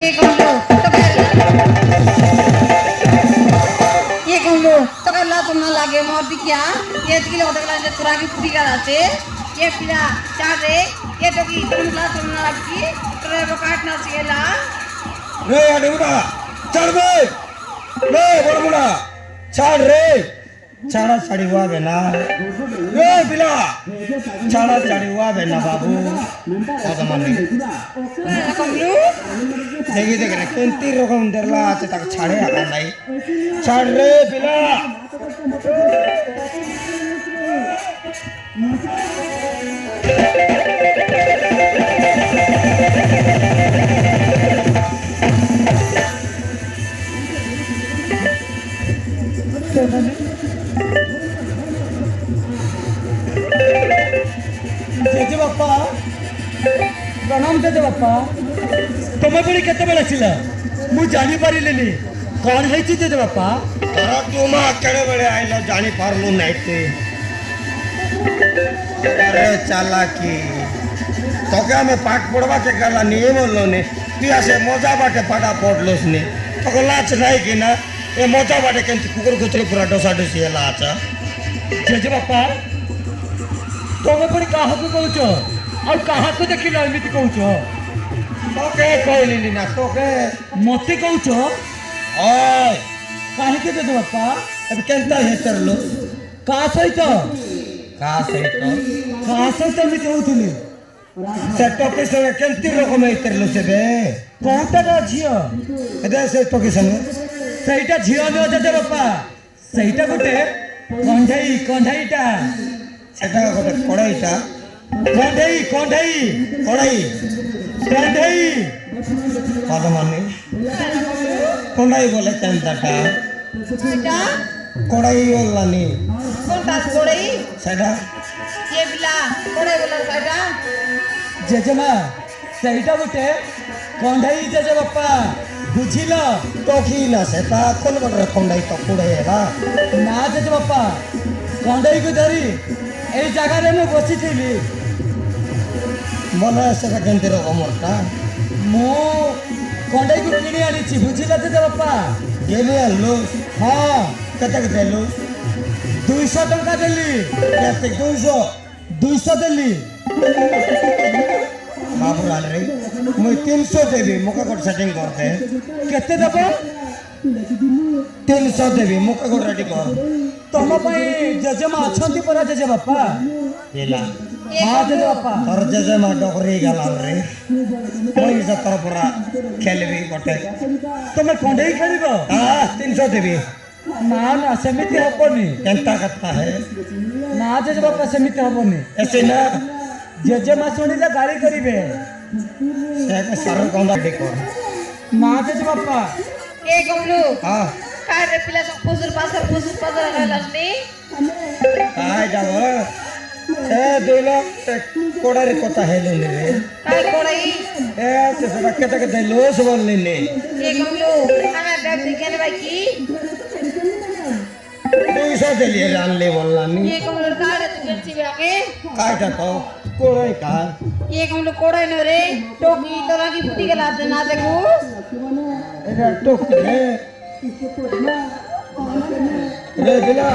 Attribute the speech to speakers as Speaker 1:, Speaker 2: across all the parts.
Speaker 1: ये कहलो तो कल्ला तुम ना लागे मोर दिखिया ये किलो होते कल्ला जो तुरागी पूरी करा चे ये पिला चारे ये तो की तुम ना लगी तेरे को काटना चाहिए ला
Speaker 2: रे अडुड़ा चढ़ बे रे बड़बुड़ा चढ़ रे चाड़ा चढ़ी हुआ बेना रे बिला चाड़ा चढ़ी हुआ बेना बाबू कौन माने
Speaker 1: कहलो
Speaker 2: देखी देख रे केंती रकम देरला आते तक छाड़े आना नहीं चढ़ रे बिला
Speaker 3: जेजे बाप्पा प्रणाम जेजे बाप्पा तुम्हें पुणी केतबेले आसिला मु जानी पारिलेनी कौन है जेजे बाप्पा
Speaker 2: तोरा तुमा केड़े बेड़े आइला जानी पारलु नहीं ते अरे चालाकी तोके हमें पाठ पढ़वा के गला नहीं बोलो ने पिया से मजा बाटे पाटा पढ़लोस ने तो लाच नहीं कि ना ए मजा बाटे केंती कुकुर कुतरी पूरा डोसा डोसी है लाचा
Speaker 3: जेजे बाप्पा तुम्हें पुणी कहा को कहूच और कहा को देखिल एमती कहूच
Speaker 2: तोके कहली ना तोके
Speaker 3: मते कहूच
Speaker 2: ओय
Speaker 3: काहे के जेजे बाप्पा
Speaker 2: अब केंता है तरलो
Speaker 3: का सहित एमती होउथिली
Speaker 2: से टोके से केंती रकम है तरलो से बे
Speaker 3: कोटा झियो
Speaker 2: एदे से टोके संग
Speaker 3: ସେଇଟା ଝିଅ ନୁହଁ ଜେଜେ ବାପା ସେଇଟା ଗୋଟେ କଣ୍ଢେଇଟା
Speaker 2: ସେଟା ଗୋଟେ କଡ଼େଇଟା
Speaker 3: କଣ୍ଢେଇ
Speaker 2: କଡ଼େଇ
Speaker 3: କଣ୍ଢେଇ
Speaker 2: ପଦମାନେ କଣ୍ଡାଇ ବୋଲେ କେନ୍ତାଟା
Speaker 1: बेटा
Speaker 2: କଡ଼େଇ ବୋଲାନି
Speaker 1: कौन तास कोड़ई
Speaker 2: ସେଟା
Speaker 1: ये पिला कोड़े बोला साइडा
Speaker 3: ଜେଜେମା ସେଇଟା ଗୋଟେ କଣ୍ଢେଇ ଜେଜେ ବାପା ବୁଝିଲ
Speaker 2: ଟୋକି ନା ସେଟା କୋନ ଗୋଟେ କଣ୍ଡାଇ ତ କୁଡ଼େଇ ହେଲା
Speaker 3: ନା ଜେଜେ ବାପା କଣ୍ଢେଇକୁ ଧରି ଏଇ ଜାଗାରେ ମୁଁ ବସିଥିଲି
Speaker 2: ମନେ ସେଟା କେମିତି ରକମଟା
Speaker 3: ମୁଁ କଣ୍ଢେଇକୁ କିଣି ଆଣିଛି ବୁଝିଲ ଜେଜେ ବାପା
Speaker 2: ଗେଲି ଆଣିଲୁ
Speaker 3: ହଁ
Speaker 2: କେତେ ଦେଲୁ
Speaker 3: 200 ଟଙ୍କା ଦେଲି
Speaker 2: କେତେ
Speaker 3: 200 ଦେଲି
Speaker 2: ବାବୁରାଲ ରେ ମୁଁ 300 ଦେବି ମୁକା ଗୋଟେ ସେଟିଂ କରିଦେ
Speaker 3: କେତେ ଦେବ
Speaker 2: 300 ଦେବି ମୁକା ଗୋଟେ ରେଡି କର
Speaker 3: ତମ ପାଇଁ ଜେଜେମା ଅଛନ୍ତି ପରା ଜେଜେ ବାପା
Speaker 2: ହେଲା
Speaker 3: ହଁ ଜେଜେ ବାପା
Speaker 2: ତୋର ଜେଜେମା ଡକରି ଗଲା ରେ ମୁଇଁ ସେ ତୋର ପୁରା ଖେଳିବି ଗୋଟେ
Speaker 3: ତମେ କଣ୍ଢେଇ ଖେଳିବ
Speaker 2: 300 ଦେବି
Speaker 3: ନା ନା ସେମିତି ହବନି
Speaker 2: କେନ୍ତା କଥା ହେ
Speaker 3: ନା ଜେଜେ ବାପା ସେମିତି ହବନି
Speaker 2: ऐसे ना
Speaker 3: ଜେଜେମା ଶୁଣିଲେ ଗାଳି କରିବେ
Speaker 2: से सारा कौंदा देखो
Speaker 3: ନା ଜେଜେ ବାପା
Speaker 1: ये कहलो
Speaker 2: हां
Speaker 1: काय रे पिला सब फुसुर पासर रहलास नी
Speaker 2: आय जाओ ए दोला कोड़ा रे कोता है ले रे
Speaker 1: काय कोड़ई
Speaker 2: ए से सदा केते के लोस बोल ले
Speaker 1: ये कहलो हमें डर दिखे भाई की
Speaker 2: 200 दे लिए जान ले बोलला नी
Speaker 1: ये कहलो काय रे तू बेची आके
Speaker 2: काटा तो कोड़ा का
Speaker 1: ये कहलो कोड़ई न रे टोकी तोरा की फुटी के लाते ना देखो
Speaker 2: एरा टोक रे रे बिला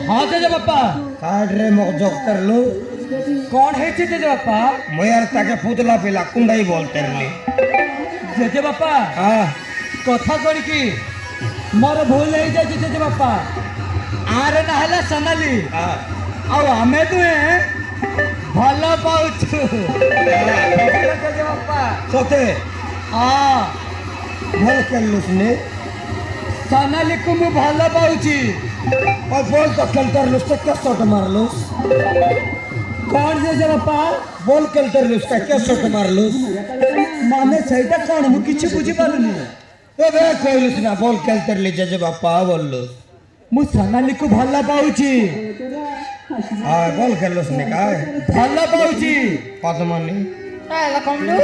Speaker 3: ହଁ ଜେଜେ ବାପା
Speaker 2: काट रे मो जोक कर लो
Speaker 3: କଣ ହେଇଛି ଜେଜେ ବାପା
Speaker 2: मैं यार ताके फुतला पिला कुंडाई बोलते रे
Speaker 3: ଜେଜେ ବାପା
Speaker 2: हां
Speaker 3: କଥା କଣ କି ମୋର ଭୁଲ ହେଇଯାଇଛି ଜେଜେ ବାପା ଆର ନା ହେଲା ସୋନାଲି
Speaker 2: हां
Speaker 3: ଆଉ ଆମେ ଦୁହେଁ ଭଲ ପାଉଛୁ ଜେଜେ ବାପା
Speaker 2: सोते
Speaker 3: ହଁ
Speaker 2: बोल कर लो ने
Speaker 3: ସୋନାଲିକୁ ମୁଁ ଭଲ ପାଉଛି
Speaker 2: और बोल तो कल्टर लुस के शॉट मार लो
Speaker 3: କଣ ଜେଜେ ବାପା
Speaker 2: बोल कल्टर लुस का क्या शॉट मार लो
Speaker 3: ମାନେ ସେଇଟା କଣ ମୁଁ କିଛି ବୁଝିପାରୁନି
Speaker 2: ए बे कोई लुस ना बोल कल्टर ले जे बापा बोल लो
Speaker 3: ମୁଁ ସୋନାଲିକୁ ଭଲ ପାଉଛି
Speaker 2: हां बोल कर लुस ने का
Speaker 3: ଭଲ ପାଉଛି
Speaker 2: पद्मनी
Speaker 1: काय ला कहलो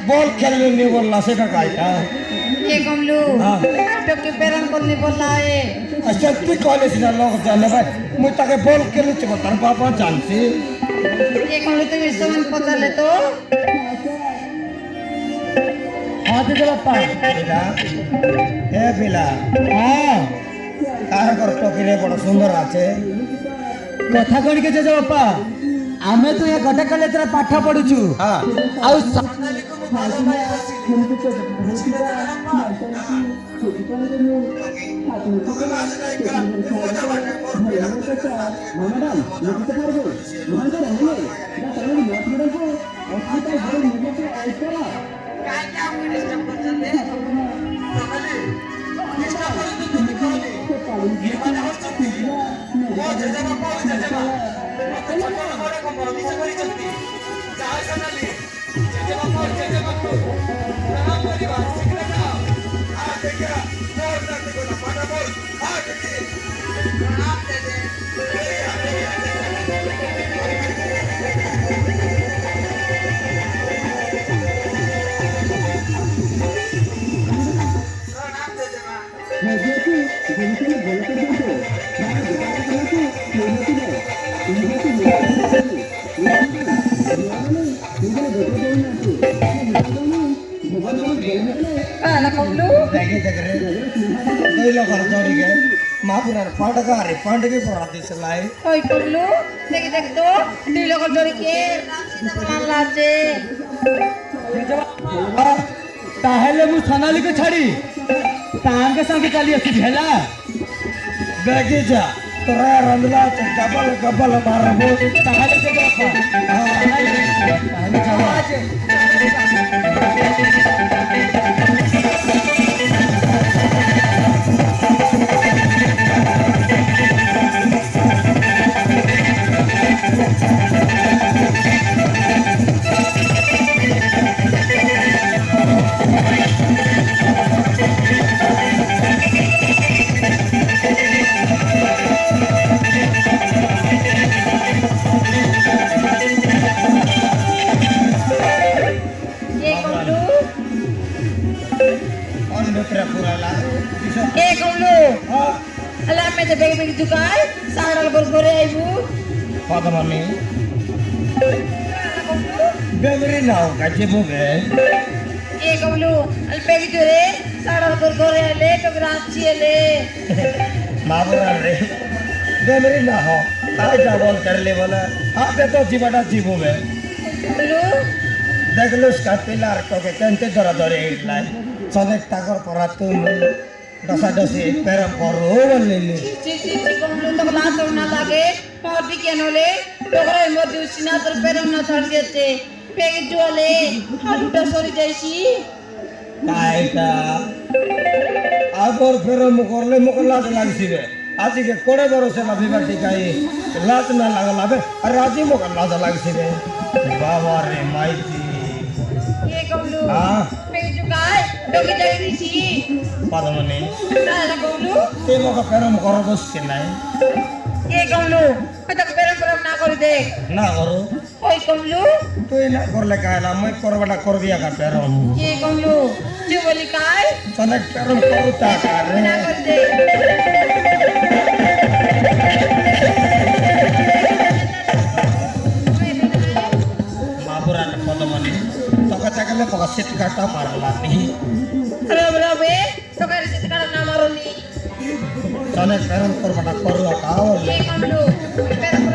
Speaker 2: बोल खेल नहीं बोलला से का काटा
Speaker 1: ये कहलो
Speaker 2: हां
Speaker 1: टोकी पेरन बोलने बोला है
Speaker 2: अच्छा तू कॉलेज ना लोग जाने भाई मुझे ताके बोल के लुच को तार पापा जानती
Speaker 1: ये कहलो तुम इस समय पता ले तो
Speaker 3: হ্যাঁ জেজে বাপ্পা
Speaker 2: পিলা হে পিলা
Speaker 3: হ্যাঁ
Speaker 2: তার ঘর টকিরে বড় সুন্দর আছে
Speaker 3: কথা কଣିকে ଜେଜେ ବାପା ଆମେ ତ ଏ ଗୋଟେ କଲେଜରେ ପାଠ ପଢୁଛୁ
Speaker 2: হ্যাঁ
Speaker 3: ଆଉ
Speaker 1: କାହିଁକି ଆମକୁ ଡିଷ୍ଟର୍ବ କରୁଛନ୍ତି? Anak kamu
Speaker 2: দেখে দেখে রে দইল ঘর জড়িকে মাপুরার পাটগারে পান্ডকে পড়াতে চলাই
Speaker 1: Oi kamu, dek tu, di lokal dari ke, teman laje.
Speaker 3: ତାହେଲେ ମୁଁ ସୋନାଲିକୁ ଛାଡ଼ି ତାଙ୍କ ସାଙ୍ଗେ ଚାଲି ଆସିବି ହେଲା
Speaker 2: দেখে যা তোরা রন্দলা গবল গবল মারবো
Speaker 3: ତାହେଲେ ଜେଜେ ବାପା ତାହେଲେ ଚାଲ
Speaker 1: Ye kamu,
Speaker 2: অন্য ত্রিপুরালা
Speaker 1: kamu, alam me de begi tu kai, saral berbore ibu.
Speaker 2: পদমনি
Speaker 1: Anak kamu,
Speaker 2: বেমরি নাও কাজে বগে
Speaker 1: kamu, al begi tu re, saral berbore le, keberanci le.
Speaker 2: মাপুরার রে বেমরি না হ তাই ডাবল করলে বলে আপে তো জীবটা জীববে
Speaker 1: Kamu,
Speaker 2: দেখলো পিলার তোকে কেনতে ধরা ধরে ইটলাই সদেক টাকর পরা তুমি ডসাডসি পেরম করো বললি
Speaker 1: cici kamu tu kelas orang lagi, mau bikin oleh, orang mau diusina terperang na targetnya. Begi jual le, aduh dah sorry jadi.
Speaker 2: কাইটা আগর ফেরম করলে মুখ লাজ লাগছিবে আজকে কোড়ে বড় সে লাভিবা টিকাই লাজ না লাগালাবে আর রাজি মুখ লাজ লাগছিবে বাবা রে মাইতি
Speaker 1: Ye kamu,
Speaker 2: হ্যাঁ
Speaker 1: begi juga, begi jadi sih.
Speaker 2: পদমনি
Speaker 1: Anak kamu,
Speaker 2: তুই মুখ ফেরম করো বসছে নাই
Speaker 1: ye kamu, kita keperang na kori dek.
Speaker 2: না করো
Speaker 1: Oi kamu,
Speaker 2: তুই না করলে কাইলা মই করবাটা করবি একা ফেরম
Speaker 1: ye kamu, coba likai,
Speaker 2: সনেক ফেরম করু তা কারে
Speaker 1: na kori dek.
Speaker 2: মাপুরান পদমনি তোকে থাকলে তোকে সিট কাটা মারলানি
Speaker 1: Rabe, tokai di sekarang nama Roni.
Speaker 2: সনেক ফেরম করবাটা করু কাও
Speaker 1: Ye kamu, perang